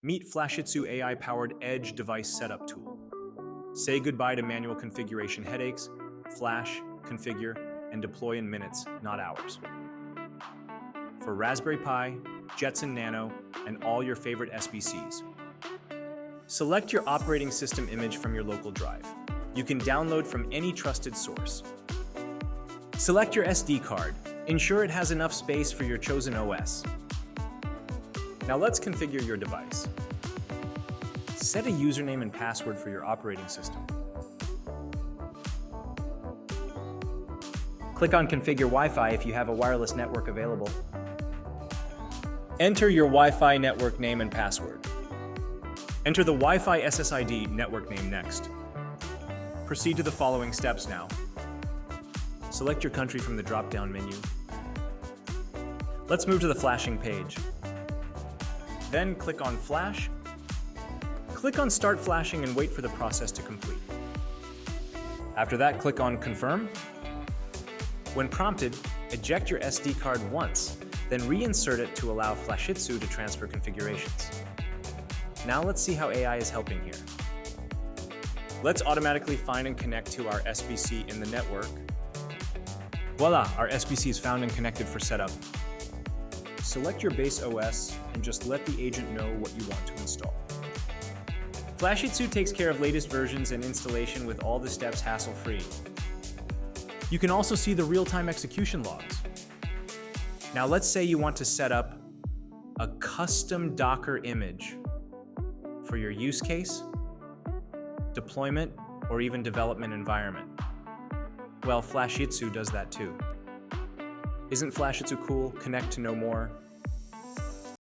Meet Flashitsu AI-powered Edge device setup tool. Say goodbye to manual configuration headaches, flash, configure, and deploy in minutes, not hours. For Raspberry Pi, Jetson Nano, and all your favorite SBCs. Select your operating system image from your local drive. You can download from any trusted source. Select your SD card. Ensure it has enough space for your chosen OS. Now let's configure your device. Set a username and password for your operating system. Click on Configure Wi-Fi if you have a wireless network available. Enter your Wi-Fi network name and password. Enter the Wi-Fi SSID network name next. Proceed to the following steps now. Select your country from the drop-down menu. Let's move to the flashing page. Then click on Flash. Click on Start Flashing and wait for the process to complete. After that, click on Confirm. When prompted, eject your SD card once, then reinsert it to allow Flashitsu to transfer configurations. Now let's see how AI is helping here. Let's automatically find and connect to our SBC in the network. Voila, our SBC is found and connected for setup. Select your base OS and just let the agent know what you want to install. Flashitsu takes care of latest versions and installation with all the steps hassle-free. You can also see the real-time execution logs. Now let's say you want to set up a custom Docker image for your use case, deployment, or even development environment. Well, Flashitsu does that too. Isn't Flashitsu cool? Connect to know more.